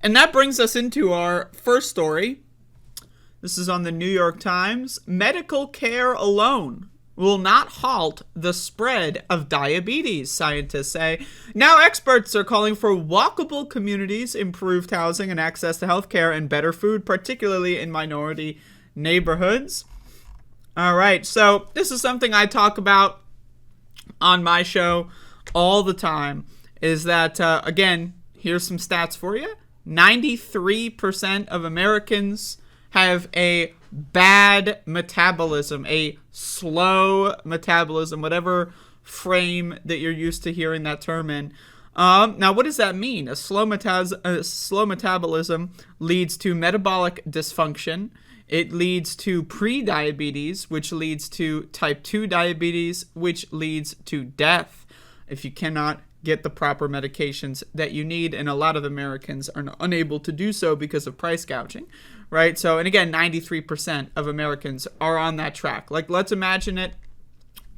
And that brings us into our first story. This is on the New York Times. Medical care alone will not halt the spread of diabetes, scientists say. Now experts are calling for walkable communities, improved housing and access to healthcare, and better food, particularly in minority neighborhoods. All right, so this is something I talk about on my show all the time, is that, again, here's some stats for you. 93% of Americans have a bad metabolism, a slow metabolism, whatever frame that you're used to hearing that term in. Now, what does that mean? A slow metabolism leads to metabolic dysfunction. It leads to pre-diabetes, which leads to type 2 diabetes, which leads to death if you cannot get the proper medications that you need, and a lot of Americans are unable to do so because of price gouging, right? So, and again, 93% of Americans are on that track. Like, let's imagine it.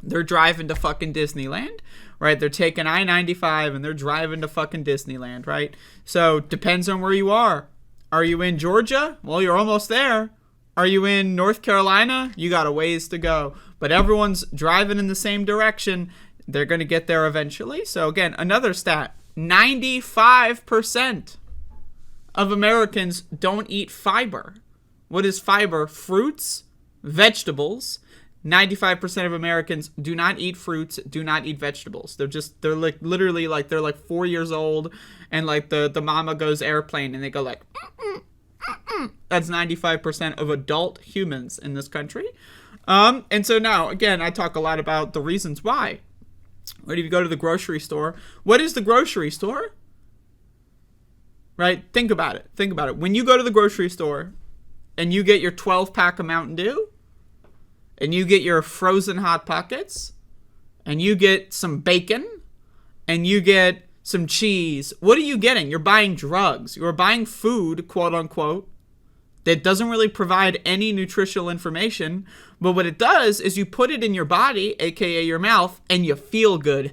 They're driving to fucking Disneyland, right? They're taking I-95 and they're driving to fucking Disneyland, right? So, depends on where you are. Are you in Georgia? Well, you're almost there. Are you in North Carolina? You got a ways to go. But everyone's driving in the same direction. They're going to get there eventually. So again, another stat, 95% of Americans don't eat fiber. What is fiber? Fruits, vegetables. 95% of Americans do not eat fruits, do not eat vegetables. They're like literally like, they're like 4 years old, and like the mama goes airplane and they go like, That's 95% of adult humans in this country. And so now, again, I talk a lot about the reasons why. Right, if you go to the grocery store, what is the grocery store? Right? Think about it. Think about it. When you go to the grocery store and you get your 12-pack of Mountain Dew, and you get your frozen Hot Pockets, and you get some bacon, and you get some cheese, what are you getting? You're buying drugs. You're buying food, quote unquote, that doesn't really provide any nutritional information, but what it does is you put it in your body, aka your mouth, and you feel good.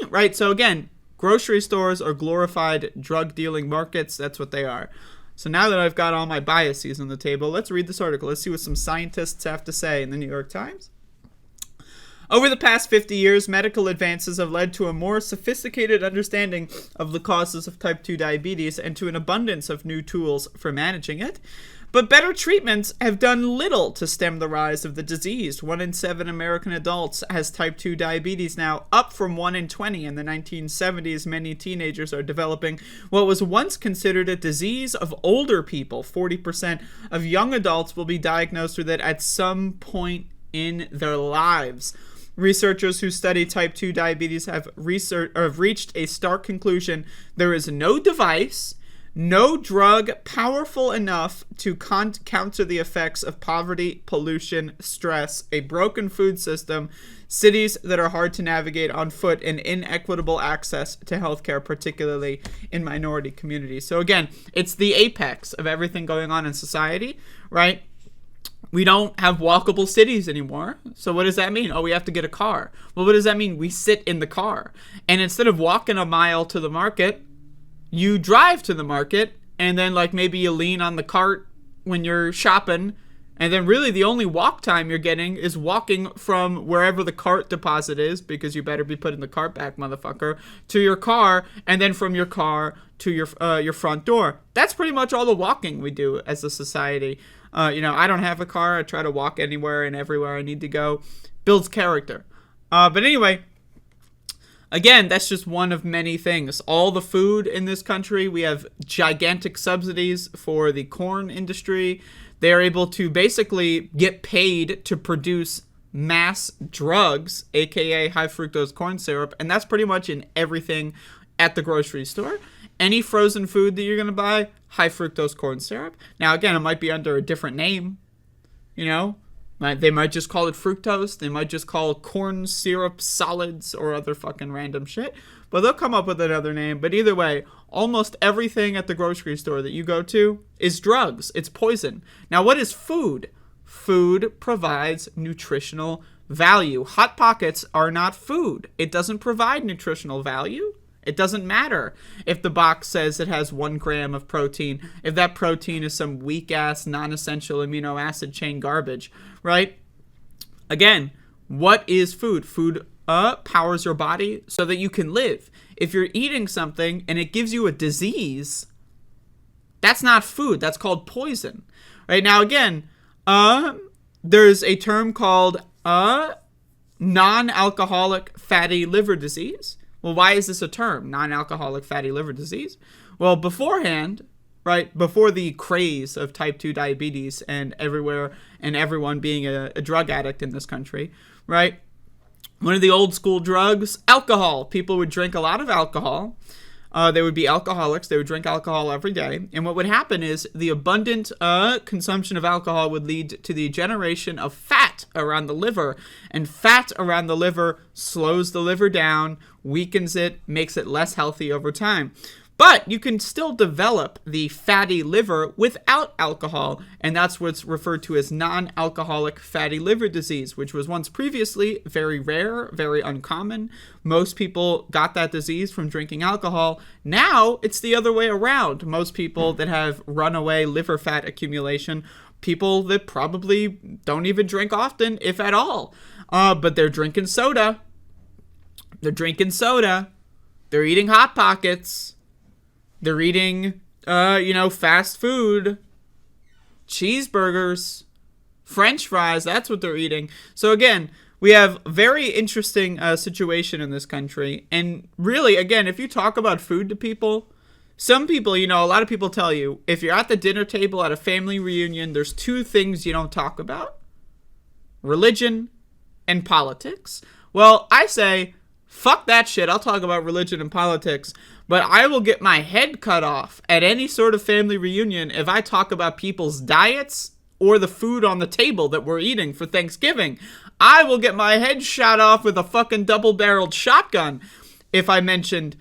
Right? So again, grocery stores are glorified drug dealing markets. That's what they are. So now that I've got all my biases on the table, let's read this article. Let's see what some scientists have to say in the New York Times. Over the past 50 years, medical advances have led to a more sophisticated understanding of the causes of type 2 diabetes and to an abundance of new tools for managing it. But better treatments have done little to stem the rise of the disease. 1 in 7 American adults has type 2 diabetes now, up from 1 in 20 in the 1970s. Many teenagers are developing what was once considered a disease of older people. 40% of young adults will be diagnosed with it at some point in their lives. Researchers who study type 2 diabetes have reached a stark conclusion. There is no device, no drug powerful enough to counter the effects of poverty, pollution, stress, a broken food system, cities that are hard to navigate on foot, and inequitable access to healthcare, particularly in minority communities. So again, it's the apex of everything going on in society, right? We don't have walkable cities anymore. So what does that mean? Oh, we have to get a car. Well, what does that mean? We sit in the car. And instead of walking a mile to the market, you drive to the market, and then like maybe you lean on the cart when you're shopping, and then really the only walk time you're getting is walking from wherever the cart deposit is, because you better be putting the cart back, motherfucker, to your car, and then from your car to your front door. That's pretty much all the walking we do as a society. I don't have a car. I try to walk anywhere and everywhere I need to go. Builds character. But anyway, again, that's just one of many things. All the food in this country, we have gigantic subsidies for the corn industry. They're able to basically get paid to produce mass drugs, aka high fructose corn syrup, and that's pretty much in everything at the grocery store. Any frozen food that you're going to buy, high fructose corn syrup. Now, again, it might be under a different name, They might just call it fructose. They might just call it corn syrup solids or other fucking random shit. But they'll come up with another name. But either way, almost everything at the grocery store that you go to is drugs. It's poison. Now, what is food? Food provides nutritional value. Hot Pockets are not food. It doesn't provide nutritional value. It doesn't matter if the box says it has 1 gram of protein, if that protein is some weak-ass, non-essential amino acid chain garbage, right? Again, what is food? Food powers your body so that you can live. If you're eating something and it gives you a disease, that's not food. That's called poison. Right now, again, there's a term called non-alcoholic fatty liver disease. Well, why is this a term, non-alcoholic fatty liver disease? Well, beforehand, right, before the craze of type 2 diabetes and everyone being a drug addict in this country, right, one of the old school drugs, alcohol. People would drink a lot of alcohol. They would be alcoholics. They would drink alcohol every day. And what would happen is the abundant consumption of alcohol would lead to the generation of fat around the liver. And fat around the liver slows the liver down, weakens it, makes it less healthy over time. But you can still develop the fatty liver without alcohol, and that's what's referred to as non-alcoholic fatty liver disease, which was once previously very rare, very uncommon. Most people got that disease from drinking alcohol. Now it's the other way around. Most people that have runaway liver fat accumulation, people that probably don't even drink often, if at all, but they're drinking soda. They're eating Hot Pockets. They're eating, fast food, cheeseburgers, French fries. That's what they're eating. So again, we have a very interesting situation in this country. And really, again, if you talk about food to people, some people, a lot of people tell you, if you're at the dinner table at a family reunion, there's 2 things you don't talk about: religion and politics. Well, I say, fuck that shit. I'll talk about religion and politics, but I will get my head cut off at any sort of family reunion if I talk about people's diets or the food on the table that we're eating for Thanksgiving. I will get my head shot off with a fucking double-barreled shotgun if I mentioned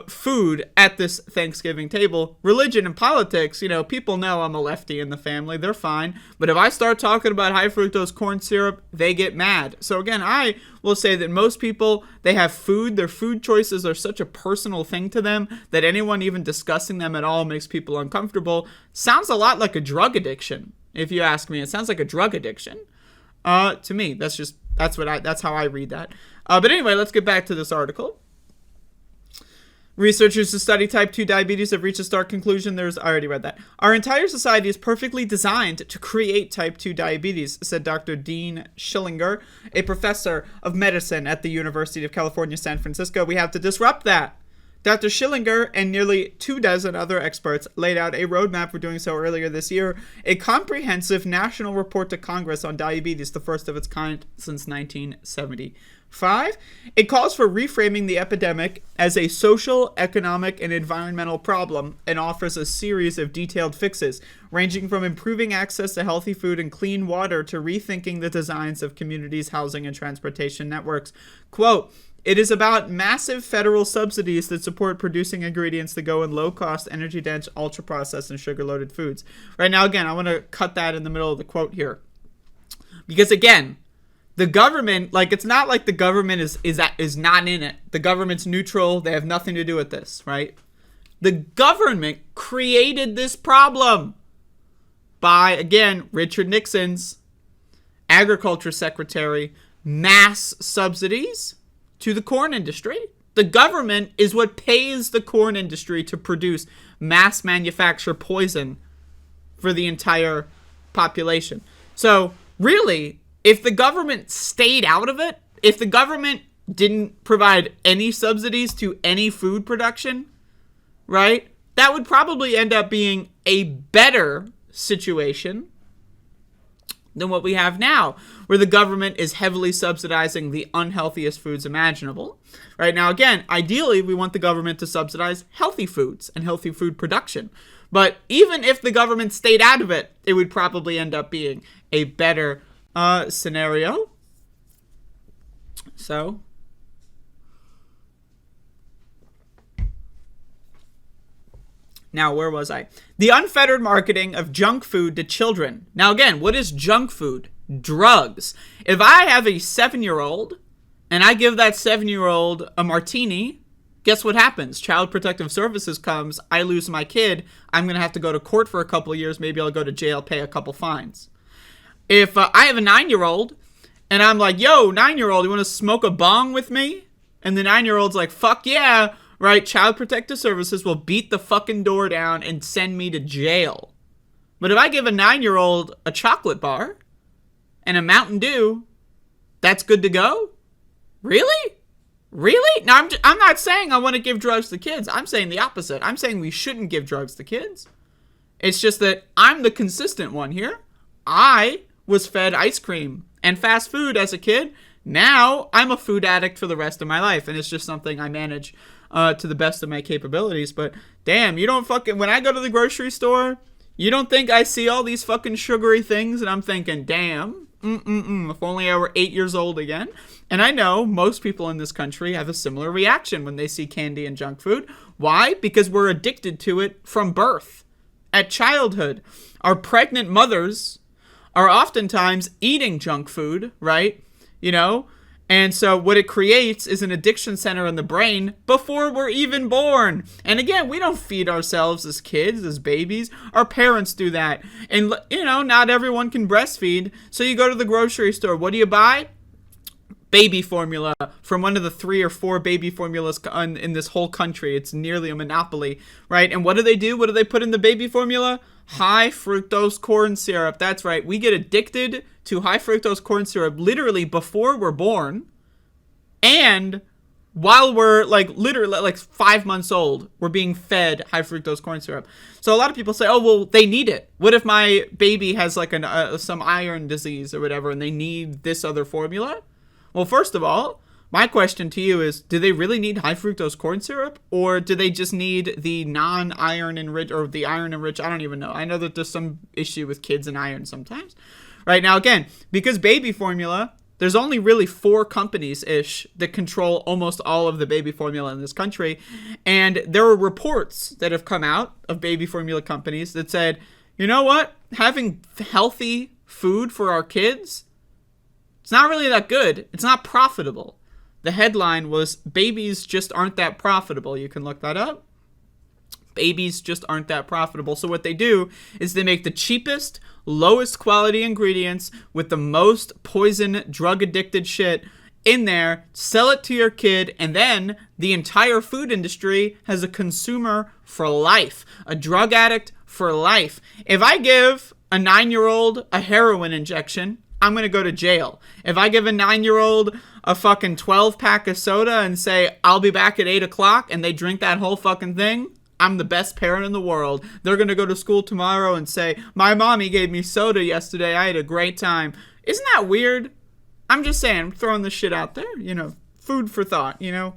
food at this Thanksgiving table. Religion and politics, people know I'm a lefty in the family. They're fine. But if I start talking about high fructose corn syrup, they get mad. So again, I will say that most people, they have food. Their food choices are such a personal thing to them that anyone even discussing them at all makes people uncomfortable. Sounds a lot like a drug addiction, if you ask me. It sounds like a drug addiction. To me, that's how I read that. But anyway, let's get back to this article. Researchers who study type 2 diabetes have reached a stark conclusion. I already read that. Our entire society is perfectly designed to create type 2 diabetes, said Dr. Dean Schillinger, a professor of medicine at the University of California, San Francisco. We have to disrupt that. Dr. Schillinger and nearly 24 other experts laid out a roadmap for doing so earlier this year, a comprehensive national report to Congress on diabetes, the first of its kind since 1975. It calls for reframing the epidemic as a social, economic, and environmental problem and offers a series of detailed fixes, ranging from improving access to healthy food and clean water to rethinking the designs of communities' housing and transportation networks. Quote, "It is about massive federal subsidies that support producing ingredients that go in low-cost, energy-dense, ultra-processed, and sugar-loaded foods." Right now, again, I want to cut that in the middle of the quote here. Because, again, the government, it's not like the government is not in it. The government's neutral. They have nothing to do with this, right? The government created this problem by, again, Richard Nixon's agriculture secretary, mass subsidies to the corn industry. The government is what pays the corn industry to produce mass manufacture poison for the entire population. So, really, if the government stayed out of it, if the government didn't provide any subsidies to any food production, right, that would probably end up being a better situation than what we have now, where the government is heavily subsidizing the unhealthiest foods imaginable. Right now, again, ideally, we want the government to subsidize healthy foods and healthy food production. But even if the government stayed out of it, it would probably end up being a better scenario. So, now where was I? The unfettered marketing of junk food to children. Now again, what is junk food? Drugs. If I have a 7-year-old and I give that 7-year-old a martini, guess what happens? Child Protective Services comes, I lose my kid, I'm going to have to go to court for a couple of years, maybe I'll go to jail, pay a couple fines. If I have a 9-year-old, and I'm like, yo, 9-year-old, you want to smoke a bong with me? And the 9-year-old's like, fuck yeah, right? Child Protective Services will beat the fucking door down and send me to jail. But if I give a 9-year-old a chocolate bar and a Mountain Dew, that's good to go? Really? Really? Now, I'm not saying I want to give drugs to kids. I'm saying the opposite. I'm saying we shouldn't give drugs to kids. It's just that I'm the consistent one here. I was fed ice cream and fast food as a kid. Now I'm a food addict for the rest of my life, and it's just something I manage to the best of my capabilities. But damn, you don't fucking, when I go to the grocery store, you don't think I see all these fucking sugary things and I'm thinking, damn, if only I were 8 years old again. And I know most people in this country have a similar reaction when they see candy and junk food. Why? Because we're addicted to it from birth. At childhood, our pregnant mothers are oftentimes eating junk food, right? You know? And so what it creates is an addiction center in the brain before we're even born. And again, we don't feed ourselves as kids, as babies. Our parents do that. And, you know, not everyone can breastfeed. So you go to the grocery store. What do you buy? Baby formula from one of the 3 or 4 baby formulas in this whole country. It's nearly a monopoly, right? And what do they do? What do they put in the baby formula? High fructose corn syrup. That's right. We get addicted to high fructose corn syrup literally before we're born, and while we're literally 5 months old, we're being fed high fructose corn syrup. So a lot of people say, oh, well, they need it. What if my baby has some iron disease or whatever and they need this other formula? Well, first of all, my question to you is, do they really need high fructose corn syrup? Or do they just need the non-iron enriched, or the iron enriched? I don't even know. I know that there's some issue with kids and iron sometimes. Right now, again, because baby formula, there's only really 4 companies-ish that control almost all of the baby formula in this country. And there are reports that have come out of baby formula companies that said, you know what? Having healthy food for our kids, it's not really that good. It's not profitable. The headline was, babies just aren't that profitable. You can look that up. Babies just aren't that profitable. So what they do is they make the cheapest, lowest quality ingredients with the most poison, drug-addicted shit in there, sell it to your kid, and then the entire food industry has a consumer for life, a drug addict for life. If I give a 9-year-old a heroin injection, I'm going to go to jail. If I give a 9-year-old a fucking 12-pack of soda and say, I'll be back at 8 o'clock, and they drink that whole fucking thing, I'm the best parent in the world. They're going to go to school tomorrow and say, my mommy gave me soda yesterday. I had a great time. Isn't that weird? I'm just saying, I'm throwing this shit out there. You know, food for thought, you know.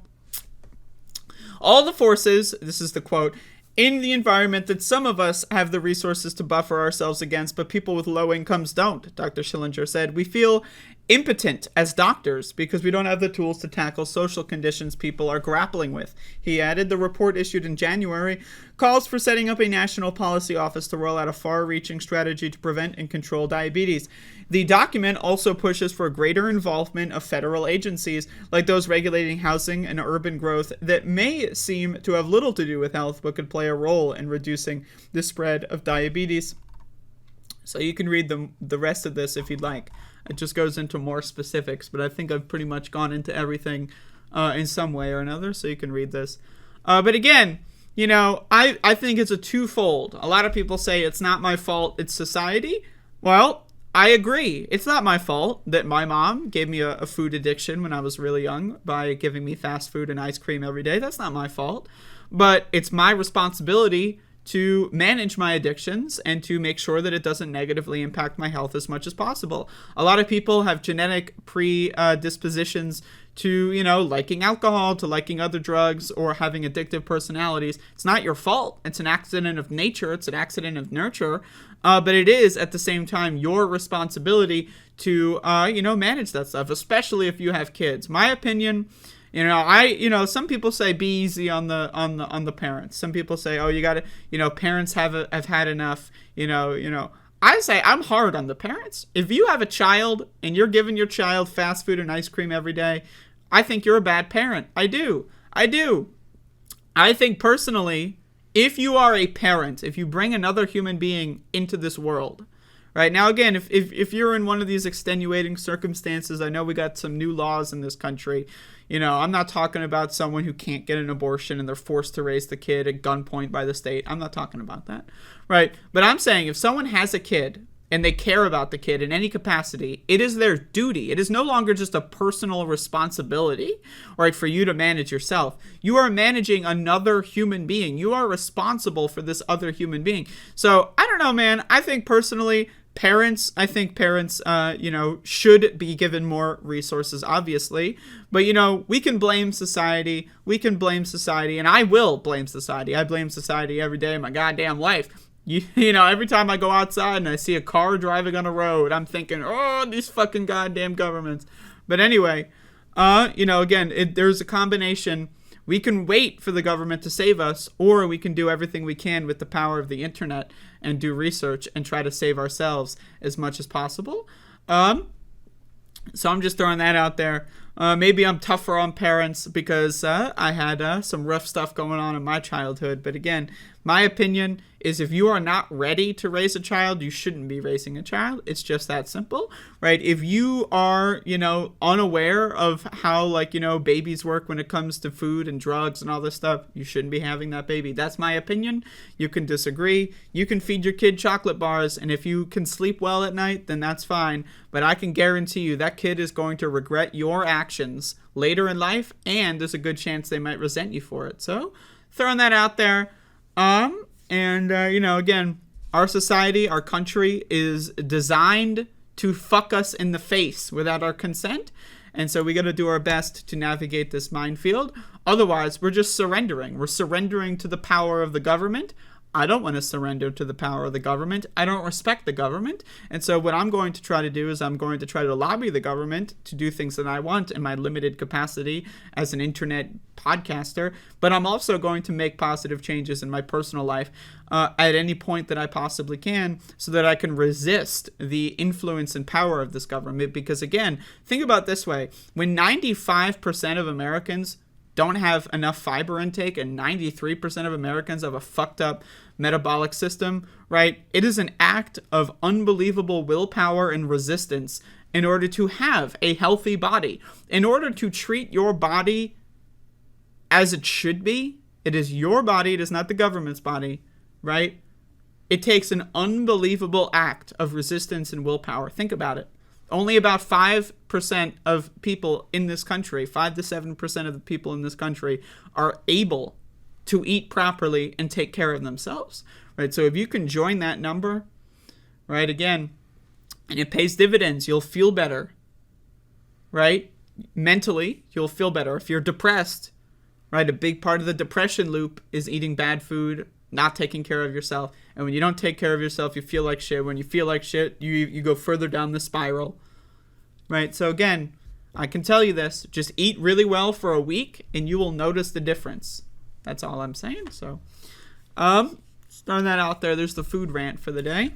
All the forces, this is the quote, in the environment that some of us have the resources to buffer ourselves against, but people with low incomes don't, Dr. Schillinger said. We feel impotent as doctors because we don't have the tools to tackle social conditions people are grappling with. He added, the report issued in January calls for setting up a national policy office to roll out a far-reaching strategy to prevent and control diabetes. The document also pushes for greater involvement of federal agencies like those regulating housing and urban growth that may seem to have little to do with health but could play a role in reducing the spread of diabetes. So you can read the rest of this if you'd like. It just goes into more specifics, but I think I've pretty much gone into everything in some way or another, so you can read this. But again, you know, I think it's a twofold. A lot of people say it's not my fault, it's society. Well, I agree. It's not my fault that my mom gave me a food addiction when I was really young by giving me fast food and ice cream every day. That's not my fault. But it's my responsibility to manage my addictions and to make sure that it doesn't negatively impact my health as much as possible. A lot of people have genetic predispositions to, you know, liking alcohol, to liking other drugs, or having addictive personalities. It's not your fault. It's an accident of nature. It's an accident of nurture. But it is, at the same time, your responsibility to, manage that stuff, especially if you have kids. My opinion, some people say be easy on the parents. Some people say, oh, you got to, parents have had enough, I say I'm hard on the parents. If you have a child and you're giving your child fast food and ice cream every day, I think you're a bad parent. I do. I think personally, if you are a parent, if you bring another human being into this world, right? Now, again, if you're in one of these extenuating circumstances, I know we got some new laws in this country. I'm not talking about someone who can't get an abortion and they're forced to raise the kid at gunpoint by the state. I'm not talking about that, right? But I'm saying if someone has a kid and they care about the kid in any capacity, it is their duty. It is no longer just a personal responsibility, right, for you to manage yourself. You are managing another human being. You are responsible for this other human being. So, I don't know, man. I think personally, parents should be given more resources, obviously. But, we can blame society. And I will blame society. I blame society every day of my goddamn life. Every time I go outside and I see a car driving on a road, I'm thinking, oh, these fucking goddamn governments. But anyway, again, there's a combination. We can wait for the government to save us, or we can do everything we can with the power of the internet and do research and try to save ourselves as much as possible. So I'm just throwing that out there. Maybe I'm tougher on parents because I had some rough stuff going on in my childhood. But again, my opinion is if you are not ready to raise a child, you shouldn't be raising a child. It's just that simple, right? If you are, unaware of how, babies work when it comes to food and drugs and all this stuff, you shouldn't be having that baby. That's my opinion. You can disagree. You can feed your kid chocolate bars, and if you can sleep well at night, then that's fine. But I can guarantee you that kid is going to regret your actions later in life, and there's a good chance they might resent you for it. So, throwing that out there. Again, our society, our country is designed to fuck us in the face without our consent. And so we got to do our best to navigate this minefield. Otherwise, we're just surrendering. We're surrendering to the power of the government. I don't want to surrender to the power of the government. I don't respect the government. And so what I'm going to try to do is I'm going to try to lobby the government to do things that I want in my limited capacity as an internet podcaster. But I'm also going to make positive changes in my personal life at any point that I possibly can so that I can resist the influence and power of this government. Because again, think about it this way. When 95% of Americans don't have enough fiber intake and 93% of Americans have a fucked up metabolic system, right? It is an act of unbelievable willpower and resistance in order to have a healthy body. In order to treat your body as it should be, it is your body, it is not the government's body, right? It takes an unbelievable act of resistance and willpower. Think about it. Only about 5% of people in this country, 5 to 7% of the people in this country are able to eat properly and take care of themselves, right? So if you can join that number, right, again, and it pays dividends, you'll feel better, right? Mentally, you'll feel better. If you're depressed, right, a big part of the depression loop is eating bad food, not taking care of yourself. And when you don't take care of yourself, you feel like shit. When you feel like shit, you go further down the spiral, right? So again, I can tell you this, just eat really well for a week and you will notice the difference. That's all I'm saying. So, throwing that out there. There's the food rant for the day.